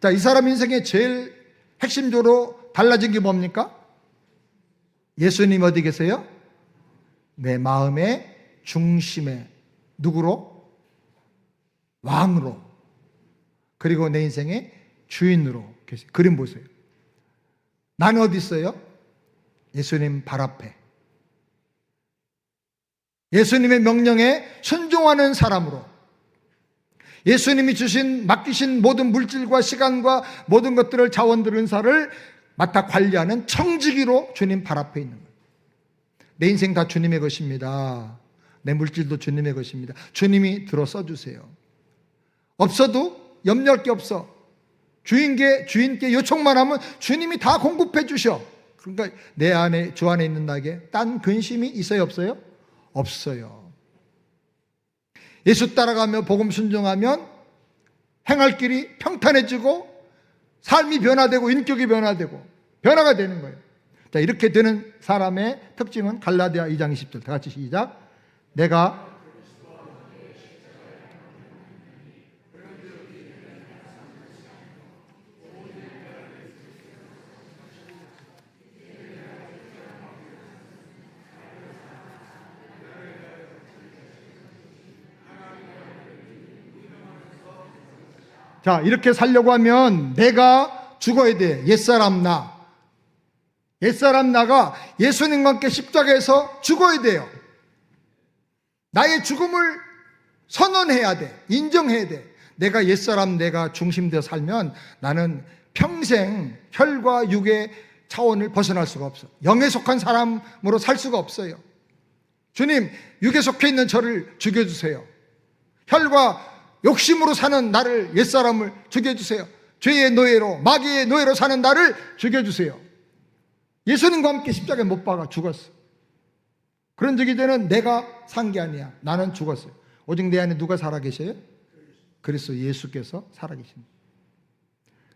자, 이 사람 인생의 제일 핵심적으로 달라진 게 뭡니까? 예수님 어디 계세요? 내 마음의 중심에. 누구로? 왕으로. 그리고 내 인생의 주인으로 계세요. 그림 보세요. 나는 어디 있어요? 예수님 발 앞에. 예수님의 명령에 순종하는 사람으로, 예수님이 맡기신 모든 물질과 시간과 모든 것들을, 자원들, 은사를 맡아 관리하는 청지기로 주님 발 앞에 있는 거예요. 내 인생 다 주님의 것입니다. 내 물질도 주님의 것입니다. 주님이 들어 써주세요. 없어도 염려할 게 없어. 주인께 요청만 하면 주님이 다 공급해 주셔. 그러니까 내 안에, 주 안에 있는 나에게 딴 근심이 있어요, 없어요? 없어요. 예수 따라가며 복음 순종하면 행할 길이 평탄해지고 삶이 변화되고 인격이 변화되고 변화가 되는 거예요. 자, 이렇게 되는 사람의 특징은 갈라디아 2장 20절. 다 같이 시작. 내가 자, 이렇게 살려고 하면 내가 죽어야 돼. 옛사람 나. 옛사람 나가 예수님과 함께 십자가에서 죽어야 돼요. 나의 죽음을 선언해야 돼. 인정해야 돼. 내가 옛사람 내가 중심되어 살면 나는 평생 혈과 육의 차원을 벗어날 수가 없어. 영에 속한 사람으로 살 수가 없어요. 주님, 육에 속해 있는 저를 죽여주세요. 혈과 욕심으로 사는 나를, 옛사람을 죽여주세요. 죄의 노예로, 마귀의 노예로 사는 나를 죽여주세요. 예수님과 함께 십자가에 못 박아 죽었어. 그런 적이 되는 내가 산 게 아니야. 나는 죽었어요. 오직 내 안에 누가 살아계셔요? 그리스도 예수께서 살아계십니다.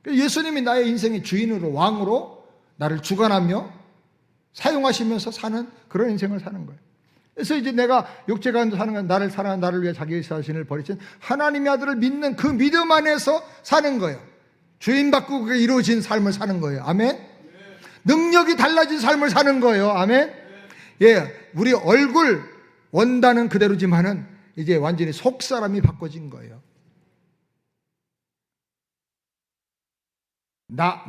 예수님이 나의 인생의 주인으로, 왕으로 나를 주관하며 사용하시면서 사는 그런 인생을 사는 거예요. 그래서 이제 내가 육체 가운데 사는 건 나를 사랑하는 나를 위해 자기 자신을 버리신 하나님의 아들을 믿는 그 믿음 안에서 사는 거예요. 주인 바꾸고 그게 이루어진 삶을 사는 거예요. 아멘. 능력이 달라진 삶을 사는 거예요. 아멘. 예, 우리 얼굴 원단은 그대로지만은 이제 완전히 속 사람이 바꿔진 거예요.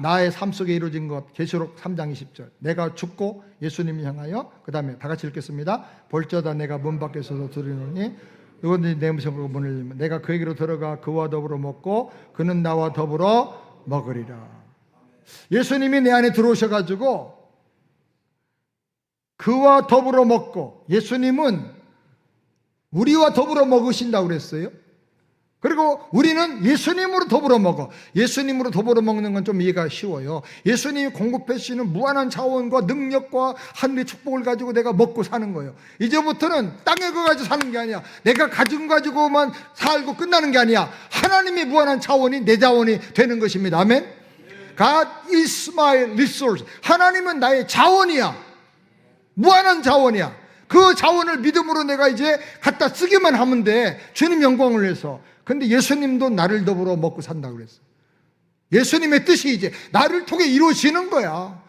나의 삶 속에 이루어진 것, 계시록 3장 20절. 내가 죽고 예수님을 향하여, 그 다음에 다 같이 읽겠습니다. 볼지어다 내가 문 밖에 서서 들으노니 누구든지 내 음성으로 문을 열면 내가 그에게로 들어가 그와 더불어 먹고 그는 나와 더불어 먹으리라. 예수님이 내 안에 들어오셔가지고 그와 더불어 먹고, 예수님은 우리와 더불어 먹으신다고 그랬어요. 그리고 우리는 예수님으로 더불어 먹어. 예수님으로 더불어 먹는 건 좀 이해가 쉬워요. 예수님이 공급해 주시는 무한한 자원과 능력과 하늘의 축복을 가지고 내가 먹고 사는 거예요. 이제부터는 땅에 거 가지고 사는 게 아니야. 내가 가진 거 가지고만 살고 끝나는 게 아니야. 하나님의 무한한 자원이 내 자원이 되는 것입니다. 아멘. God is my resource. 하나님은 나의 자원이야. 무한한 자원이야. 그 자원을 믿음으로 내가 이제 갖다 쓰기만 하면 돼. 주님 영광을 위해서. 근데 예수님도 나를 더불어 먹고 산다고 그랬어. 예수님의 뜻이 이제 나를 통해 이루어지는 거야.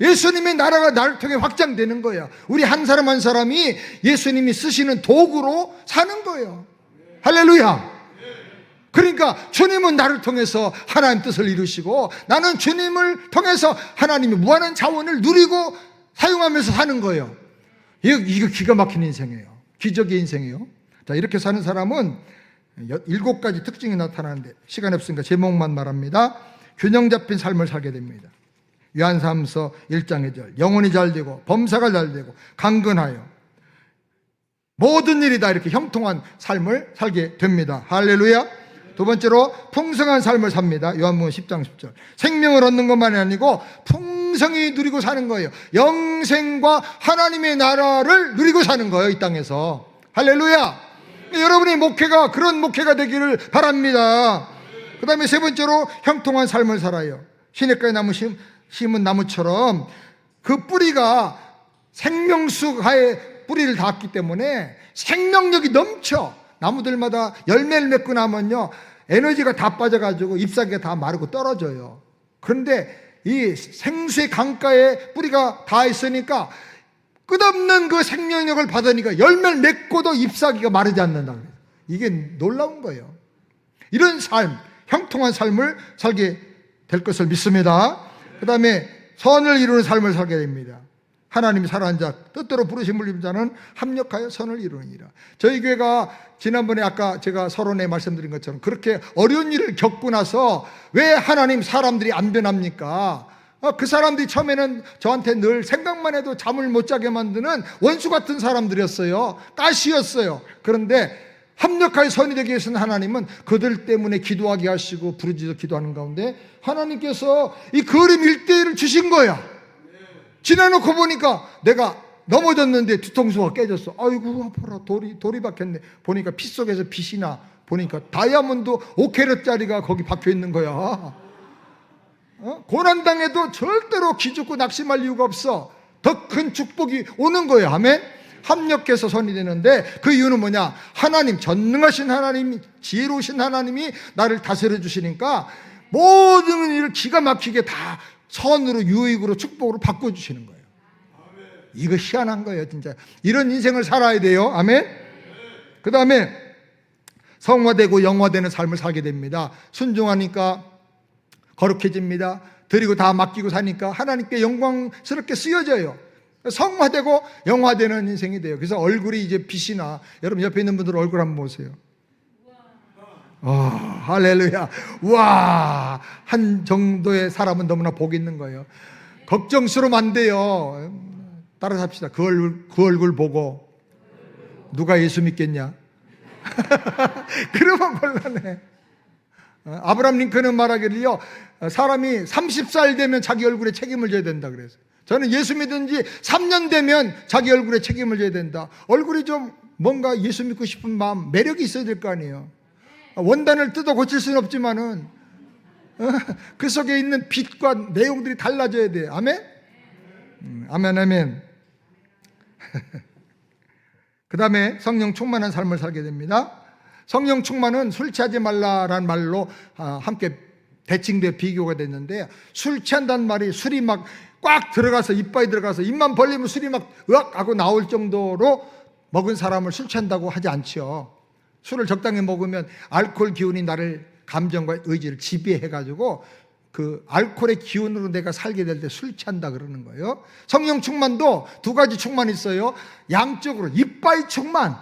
예수님의 나라가 나를 통해 확장되는 거야. 우리 한 사람 한 사람이 예수님이 쓰시는 도구로 사는 거예요. 할렐루야. 그러니까 주님은 나를 통해서 하나님 뜻을 이루시고 나는 주님을 통해서 하나님의 무한한 자원을 누리고 사용하면서 사는 거예요. 이거 기가 막힌 인생이에요. 기적의 인생이에요. 자, 이렇게 사는 사람은 7가지 특징이 나타나는데 시간이 없으니까 제목만 말합니다. 균형 잡힌 삶을 살게 됩니다. 요한사함서 1장의 절, 영혼이 잘 되고 범사가 잘 되고 강건하여 모든 일이 다 이렇게 형통한 삶을 살게 됩니다. 할렐루야. 두 번째로 풍성한 삶을 삽니다. 요한복음 10장 10절. 생명을 얻는 것만이 아니고 풍성히 누리고 사는 거예요. 영생과 하나님의 나라를 누리고 사는 거예요, 이 땅에서. 할렐루야. 여러분의 목회가 그런 목회가 되기를 바랍니다. 그 다음에 세 번째로 형통한 삶을 살아요. 시냇가에 나무 심은 나무처럼 그 뿌리가 생명수가의 뿌리를 닿았기 때문에 생명력이 넘쳐. 나무들마다 열매를 맺고 나면요, 에너지가 다 빠져가지고 잎사귀가 다 마르고 떨어져요. 그런데 이 생수의 강가에 뿌리가 닿아 있으니까 끝없는 그 생명력을 받으니까 열매를 맺고도 잎사귀가 마르지 않는다. 이게 놀라운 거예요. 이런 삶, 형통한 삶을 살게 될 것을 믿습니다. 그 다음에 선을 이루는 삶을 살게 됩니다. 하나님이 사랑하는 자, 뜻대로 부르심을 입은 자는 합력하여 선을 이루느니라. 저희 교회가 지난번에 아까 제가 서론에 말씀드린 것처럼 그렇게 어려운 일을 겪고 나서 왜 하나님 사람들이 안 변합니까? 그 사람들이 처음에는 저한테 늘 생각만 해도 잠을 못 자게 만드는 원수 같은 사람들이었어요. 가시였어요. 그런데 합력하여 선이 되게 하신 하나님은 그들 때문에 기도하게 하시고 부르짖어 기도하는 가운데 하나님께서 이 그림 1대1을 주신 거야. 지나놓고 보니까 내가 넘어졌는데 뒤통수가 깨졌어. 아이고 아파라. 돌이 박혔네. 보니까 피 속에서 빛이 나. 보니까 다이아몬드 5캐럿짜리가 거기 박혀 있는 거야. 고난당해도 절대로 기죽고 낙심할 이유가 없어. 더 큰 축복이 오는 거예요. 아멘. 합력해서 선이 되는데 그 이유는 뭐냐? 하나님, 전능하신 하나님이, 지혜로우신 하나님이 나를 다스려 주시니까 모든 일을 기가 막히게 다 선으로, 유익으로, 축복으로 바꿔주시는 거예요. 이거 희한한 거예요, 진짜. 이런 인생을 살아야 돼요. 아멘. 그 다음에 성화되고 영화되는 삶을 살게 됩니다. 순종하니까 거룩해집니다. 드리고 다 맡기고 사니까 하나님께 영광스럽게 쓰여져요. 성화되고 영화되는 인생이 돼요. 그래서 얼굴이 이제 빛이 나. 여러분 옆에 있는 분들 얼굴 한번 보세요. 할렐루야. 와, 한 정도의 사람은 너무나 복이 있는 거예요. 걱정스러우면 안 돼요. 따라 삽시다. 그 얼굴 보고 누가 예수 믿겠냐? 그러면 곤란해. 아브라함 링컨은 말하기를요, 사람이 30살 되면 자기 얼굴에 책임을 져야 된다 그래서. 저는 예수 믿은 지 3년 되면 자기 얼굴에 책임을 져야 된다. 얼굴이 좀 뭔가 예수 믿고 싶은 마음, 매력이 있어야 될 거 아니에요. 원단을 뜯어 고칠 수는 없지만은 그 속에 있는 빛과 내용들이 달라져야 돼. 아멘? 아멘, 아멘. 그 다음에 성령 충만한 삶을 살게 됩니다. 성령 충만은 술 취하지 말라라는 말로 함께 대칭되어 비교가 됐는데, 술 취한다는 말이 술이 막 꽉 들어가서 이빨이 들어가서 입만 벌리면 술이 막 으악 하고 나올 정도로 먹은 사람을 술 취한다고 하지 않죠. 술을 적당히 먹으면 알코올 기운이 나를 감정과 의지를 지배해가지고 그 알코올의 기운으로 내가 살게 될 때 술 취한다 그러는 거예요. 성령 충만도 두 가지 충만이 있어요. 양쪽으로 이빠이 충만,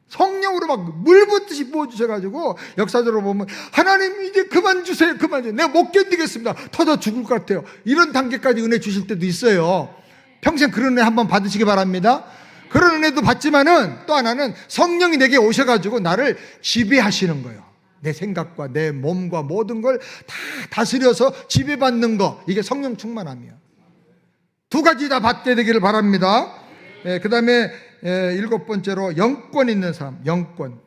성령으로 막 물 붓듯이 부어주셔가지고 역사적으로 보면 하나님 이제 그만 주세요, 그만 주세요. 내가 못 견디겠습니다. 터져 죽을 것 같아요. 이런 단계까지 은혜 주실 때도 있어요. 평생 그런 은혜 한번 받으시기 바랍니다. 그런 은혜도 받지만은 또 하나는 성령이 내게 오셔가지고 나를 지배하시는 거예요. 내 생각과 내 몸과 모든 걸 다 다스려서 지배받는 거, 이게 성령 충만함이에요. 두 가지 다 받게 되기를 바랍니다. 그 다음에 7번째로 영권 있는 삶, 영권.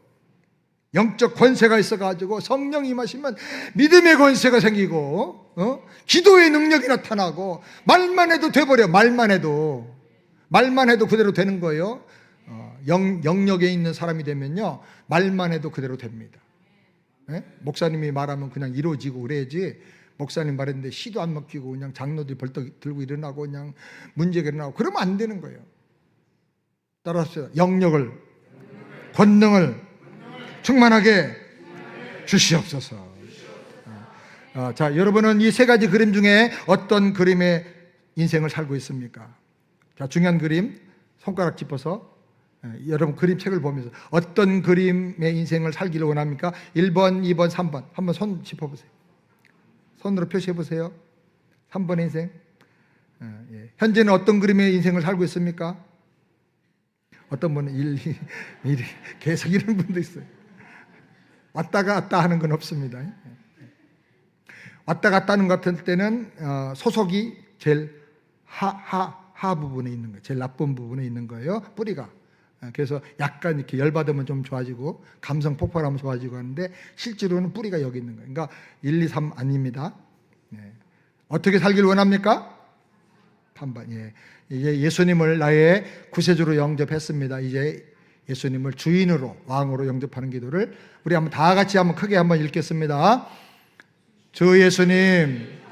영적 권세가 있어가지고 성령 임하시면 믿음의 권세가 생기고 기도의 능력이 나타나고 말만 해도 돼버려. 말만 해도 그대로 되는 거예요. 영역에 있는 사람이 되면요, 말만 해도 그대로 됩니다. 목사님이 말하면 그냥 이루어지고 그래야지, 목사님 말했는데 시도 안 먹히고 그냥 장로들이 벌떡 들고 일어나고 그냥 문제가 일어나고 그러면 안 되는 거예요. 따라서 영역을, 권능을 충만하게 주시옵소서. 자, 여러분은 이 세 가지 그림 중에 어떤 그림의 인생을 살고 있습니까? 자, 중요한 그림 손가락 짚어서 여러분 그림책을 보면서 어떤 그림의 인생을 살기를 원합니까? 1번, 2번, 3번 한번 손 짚어보세요. 손으로 표시해 보세요. 3번의 인생. 예. 현재는 어떤 그림의 인생을 살고 있습니까? 어떤 분은 1, 2, 1 계속 이런 분도 있어요. 왔다 갔다 하는 건 없습니다. 왔다 갔다 하는 것 같을 때는 소속이 제일 하 부분에 있는 거예요. 제일 나쁜 부분에 있는 거예요. 뿌리가. 그래서 약간 이렇게 열받으면 좀 좋아지고 감성 폭발하면 좋아지고 하는데 실제로는 뿌리가 여기 있는 거예요. 그러니까 1, 2, 3 아닙니다. 어떻게 살길 원합니까? 반반. 이제 예수님을 나의 구세주로 영접했습니다. 이제 예수님을 주인으로 왕으로 영접하는 기도를 우리 한번 다 같이 한번 크게 한번 읽겠습니다. 주 예수님,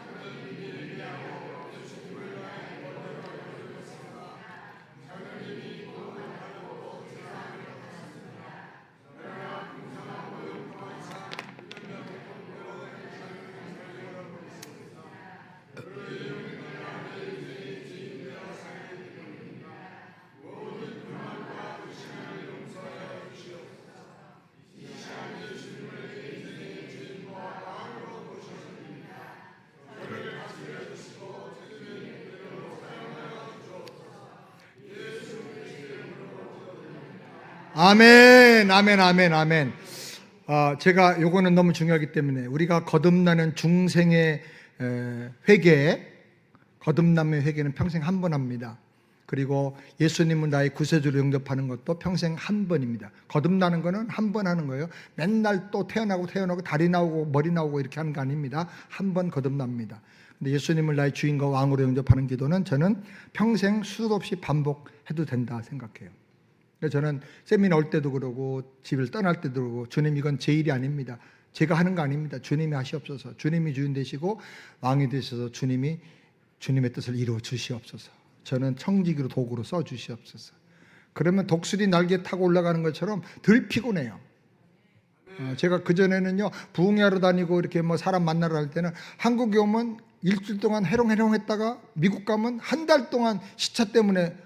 아멘, 아멘, 아멘, 아멘. 제가 요거는 너무 중요하기 때문에 우리가 거듭나는 중생의 회개, 거듭남의 회개는 평생 한 번 합니다. 그리고 예수님은 나의 구세주로 영접하는 것도 평생 한 번입니다. 거듭나는 거는 한 번 하는 거예요. 맨날 또 태어나고 다리 나오고 머리 나오고 이렇게 하는 거 아닙니다. 한 번 거듭납니다. 근데 예수님을 나의 주인과 왕으로 영접하는 기도는 저는 평생 수도 없이 반복해도 된다 생각해요. 그래서 저는 세미나 올 때도 그러고 집을 떠날 때도 그러고 주님 이건 제 일이 아닙니다. 제가 하는 거 아닙니다. 주님이 하시옵소서. 주님이 주인 되시고 왕이 되셔서 주님이 주님의 뜻을 이루어 주시옵소서. 저는 청지기로 도구로 써 주시옵소서. 그러면 독수리 날개 타고 올라가는 것처럼 덜 피곤해요. 제가 그전에는요 부흥회하러 다니고 이렇게 뭐 사람 만나러 갈 때는 한국에 오면 일주일 동안 해롱해롱 했다가 미국 가면 한 달 동안 시차 때문에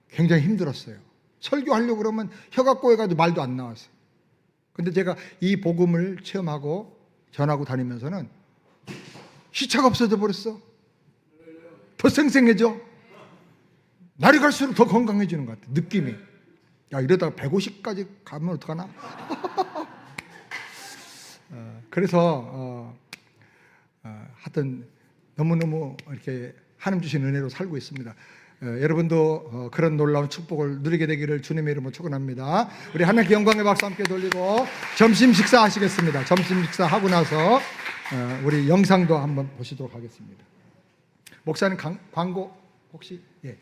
굉장히 힘들었어요. 설교하려고 그러면 혀가 꼬여가지고 말도 안 나왔어요. 근데 제가 이 복음을 체험하고 전하고 다니면서는 시차가 없어져 버렸어. 더 쌩쌩해져. 날이 갈수록 더 건강해지는 것 같아. 느낌이. 야 이러다가 150까지 가면 어떡하나? 그래서 하여튼 너무너무 이렇게 하나님 주신 은혜로 살고 있습니다. 여러분도 그런 놀라운 축복을 누리게 되기를 주님의 이름으로 축원합니다. 우리 하나님께 영광의 박수 함께 돌리고 점심 식사 하시겠습니다. 점심 식사 하고 나서 우리 영상도 한번 보시도록 하겠습니다. 목사님 광고 혹시? 예.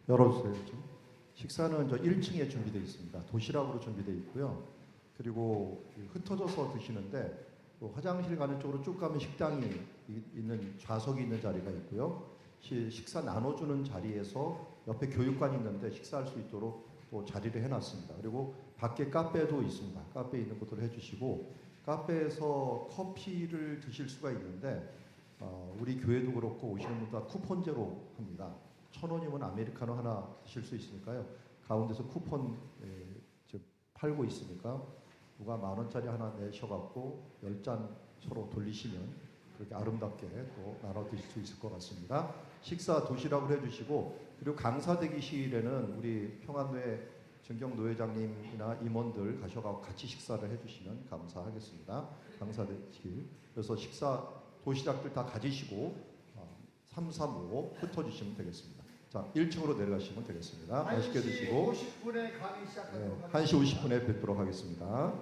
열어주세요. 식사는 저 1층에 준비되어 있습니다. 도시락으로 준비되어 있고요. 그리고 흩어져서 드시는데 화장실 가는 쪽으로 쭉 가면 식당이 있는 좌석이 있는 자리가 있고요. 식사 나눠주는 자리에서 옆에 교육관이 있는데 식사할 수 있도록 또 자리를 해놨습니다. 그리고 밖에 카페도 있습니다. 카페에 있는 것들을 해주시고 카페에서 커피를 드실 수가 있는데 우리 교회도 그렇고 오시는 분들 다 쿠폰제로 합니다. 1,000원이면 아메리카노 하나 드실 수 있으니까요. 가운데서 쿠폰 팔고 있으니까 누가 10,000원짜리 하나 내셔갖고 10잔 서로 돌리시면 그렇게 아름답게 또 나눠 드실 수 있을 것 같습니다. 식사 도시락을 해주시고 그리고 강사 대기실에는 우리 평안교회 정경노 회장님이나 임원들 가셔가지고 같이 식사를 해주시면 감사하겠습니다. 강사 대기실. 그래서 식사 도시락들 다 가지시고 3, 3, 5 흩어주시면 되겠습니다. 자, 1층으로 내려가시면 되겠습니다. 맛있게 드시고 50분에 강의 시작하도록 네, 1시 50분에 뵙도록 하겠습니다.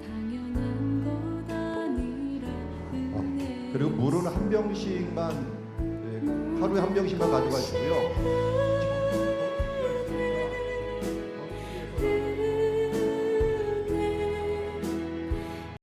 당연한 것 그리고 물은 한 병씩만 하루에 한 병씩만 가져가시고요.